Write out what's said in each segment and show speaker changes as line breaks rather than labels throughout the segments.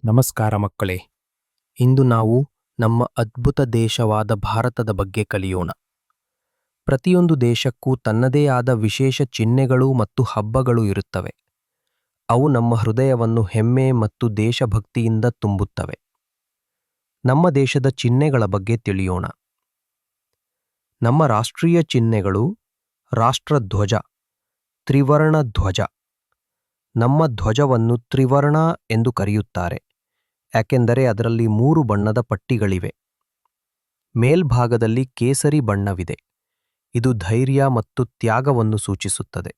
ನಮಸ್ಕಾರ ಮಕ್ಕಳೇ. ಇಂದು ನಾವು ನಮ್ಮ ಅದ್ಭುತ ದೇಶವಾದ ಭಾರತದ ಬಗ್ಗೆ ಕಲಿಯೋಣ. ಪ್ರತಿಯೊಂದು ದೇಶಕ್ಕೂ ತನ್ನದೇ ಆದ ವಿಶೇಷ ಚಿಹ್ನೆಗಳು ಮತ್ತು ಹಬ್ಬಗಳು ಇರುತ್ತವೆ. ಅವು ನಮ್ಮ ಹೃದಯವನ್ನು ಹೆಮ್ಮೆ ಮತ್ತು ದೇಶಭಕ್ತಿಯಿಂದ ತುಂಬುತ್ತವೆ. ನಮ್ಮ ದೇಶದ ಚಿಹ್ನೆಗಳ ಬಗ್ಗೆ ತಿಳಿಯೋಣ. ನಮ್ಮ ರಾಷ್ಟ್ರೀಯ ಚಿಹ್ನೆಗಳು ರಾಷ್ಟ್ರಧ್ವಜ, ತ್ರಿವರ್ಣ ಧ್ವಜ. ನಮ್ಮ ಧ್ವಜವನ್ನು ತ್ರಿವರ್ಣ ಎಂದು ಕರೆಯುತ್ತಾರೆ, ಯಾಕೆಂದರೆ ಅದರಲ್ಲಿ 3 ಬಣ್ಣದ ಪಟ್ಟಿಗಳಿವೆ. ಮೇಲ್ಭಾಗದಲ್ಲಿ ಕೇಸರಿ ಬಣ್ಣವಿದೆ, ಇದು ಧೈರ್ಯ ಮತ್ತು ತ್ಯಾಗವನ್ನು ಸೂಚಿಸುತ್ತದೆ.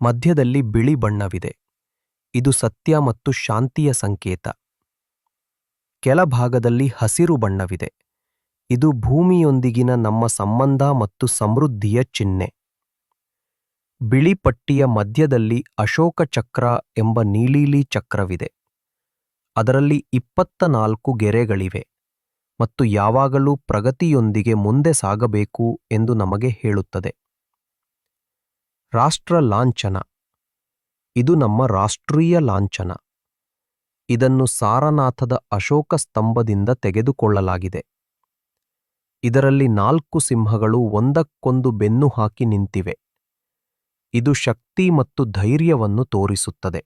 ಮಧ್ಯದಲ್ಲಿ ಬಿಳಿ ಬಣ್ಣವಿದೆ, ಇದು ಸತ್ಯ ಮತ್ತು ಶಾಂತಿಯ ಸಂಕೇತ. ಕೆಳಭಾಗದಲ್ಲಿ ಹಸಿರು ಬಣ್ಣವಿದೆ, ಇದು ಭೂಮಿಯೊಂದಿಗಿನ ನಮ್ಮ ಸಂಬಂಧ ಮತ್ತು ಸಮೃದ್ಧಿಯ ಚಿಹ್ನೆ. ಬಿಳಿ ಪಟ್ಟಿಯ ಮಧ್ಯದಲ್ಲಿ ಅಶೋಕ ಚಕ್ರ ಎಂಬ ನೀಲೀಲಿ ಚಕ್ರವಿದೆ, ಅದರಲ್ಲಿ 24 ಗೆರೆಗಳಿವೆ ಮತ್ತು ಯಾವಾಗಲೂ ಪ್ರಗತಿಯೊಂದಿಗೆ ಮುಂದೆ ಸಾಗಬೇಕು ಎಂದು ನಮಗೆ ಹೇಳುತ್ತದೆ. ರಾಷ್ಟ್ರ ಲಾಂಛನ, ಇದು ನಮ್ಮ ರಾಷ್ಟ್ರೀಯ ಲಾಂಛನ. ಇದನ್ನು ಸಾರನಾಥದ ಅಶೋಕ ಸ್ತಂಭದಿಂದ ತೆಗೆದುಕೊಳ್ಳಲಾಗಿದೆ. ಇದರಲ್ಲಿ 4 ಸಿಂಹಗಳು ಒಂದಕ್ಕೊಂದು ಬೆನ್ನು ಹಾಕಿ ನಿಂತಿವೆ. ಇದು ಶಕ್ತಿ ಮತ್ತು ಧೈರ್ಯವನ್ನು ತೋರಿಸುತ್ತದೆ.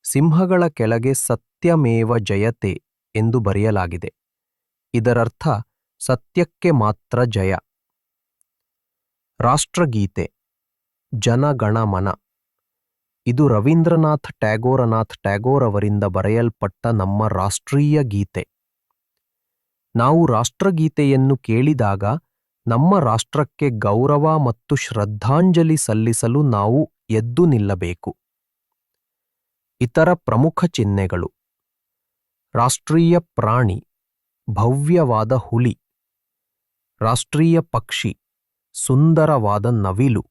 ಸಿಂಹಗಳ ಕೆಳಗೆ ಸತ್ಯಮೇವ ಜಯತೆ ಎಂದು ಬರೆಯಲಾಗಿದೆ. ಇದರರ್ಥ ಸತ್ಯಕ್ಕೆ ಮಾತ್ರ ಜಯ. ರಾಷ್ಟ್ರಗೀತೆ ಜನಗಣಮನ, ಇದು ರವೀಂದ್ರನಾಥ್ ಟ್ಯಾಗೋರ್ ಅವರಿಂದ ಬರೆಯಲ್ಪಟ್ಟ ನಮ್ಮ ರಾಷ್ಟ್ರೀಯ ಗೀತೆ. ನಾವು ರಾಷ್ಟ್ರಗೀತೆಯನ್ನು ಕೇಳಿದಾಗ ನಮ್ಮ ರಾಷ್ಟ್ರಕ್ಕೆ ಗೌರವ ಮತ್ತು ಶ್ರದ್ಧಾಂಜಲಿ ಸಲ್ಲಿಸಲು ನಾವು ಎದ್ದು ನಿಲ್ಲಬೇಕು. ಇತರ ಪ್ರಮುಖ ಚಿಹ್ನೆಗಳು: ರಾಷ್ಟ್ರೀಯ ಪ್ರಾಣಿ ಭವ್ಯವಾದ ಹುಲಿ, ರಾಷ್ಟ್ರೀಯ ಪಕ್ಷಿ ಸುಂದರವಾದ ನವಿಲು,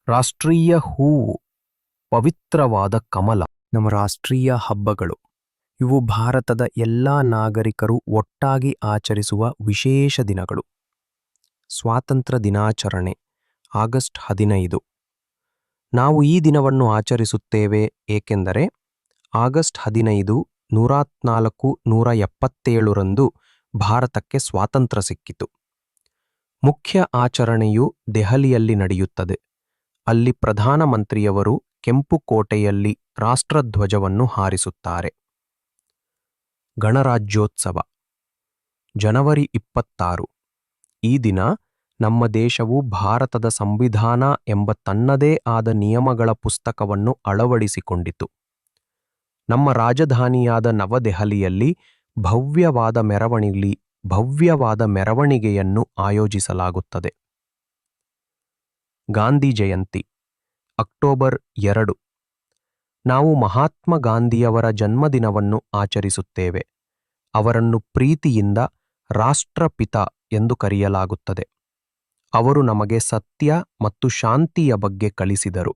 ರಾಷ್ಟ್ರೀಯ ಹೂವು ಪವಿತ್ರವಾದ ಕಮಲ. ನಮ್ಮ ರಾಷ್ಟ್ರೀಯ ಹಬ್ಬಗಳು ಇವು ಭಾರತದ ಎಲ್ಲಾ ನಾಗರಿಕರು ಒಟ್ಟಾಗಿ ಆಚರಿಸುವ ವಿಶೇಷ ದಿನಗಳು. ಸ್ವಾತಂತ್ರ್ಯ ದಿನಾಚರಣೆ ಆಗಸ್ಟ್ 15. ನಾವು ಈ ದಿನವನ್ನು ಆಚರಿಸುತ್ತೇವೆ ಏಕೆಂದರೆ ಆಗಸ್ಟ್ 15, 1947 ಭಾರತಕ್ಕೆ ಸ್ವಾತಂತ್ರ್ಯ ಸಿಕ್ಕಿತು. ಮುಖ್ಯ ಆಚರಣೆಯು ದೆಹಲಿಯಲ್ಲಿ ನಡೆಯುತ್ತದೆ. ಅಲ್ಲಿ ಪ್ರಧಾನಮಂತ್ರಿಯವರು ಕೆಂಪು ಕೋಟೆಯಲ್ಲಿ ರಾಷ್ಟ್ರಧ್ವಜವನ್ನು ಹಾರಿಸುತ್ತಾರೆ. ಗಣರಾಜ್ಯೋತ್ಸವ ಜನವರಿ 26. ಈ ದಿನ ನಮ್ಮ ದೇಶವು ಭಾರತದ ಸಂವಿಧಾನ ಎಂಬ ತನ್ನದೇ ಆದ ನಿಯಮಗಳ ಪುಸ್ತಕವನ್ನು ಅಳವಡಿಸಿಕೊಂಡಿತು. ನಮ್ಮ ರಾಜಧಾನಿಯಾದ ನವದೆಹಲಿಯಲ್ಲಿ ಭವ್ಯವಾದ ಮೆರವಣಿಗೆಯನ್ನು ಆಯೋಜಿಸಲಾಗುತ್ತದೆ. ಗಾಂಧಿ ಜಯಂತಿ ಅಕ್ಟೋಬರ್ 2. ನಾವು ಮಹಾತ್ಮ ಗಾಂಧಿಯವರ ಜನ್ಮದಿನವನ್ನು ಆಚರಿಸುತ್ತೇವೆ. ಅವರನ್ನು ಪ್ರೀತಿಯಿಂದ ರಾಷ್ಟ್ರಪಿತ ಎಂದು ಕರೆಯಲಾಗುತ್ತದೆ. ಅವರು ನಮಗೆ ಸತ್ಯ ಮತ್ತು ಶಾಂತಿಯ ಬಗ್ಗೆ ಕಲಿಸಿದರು.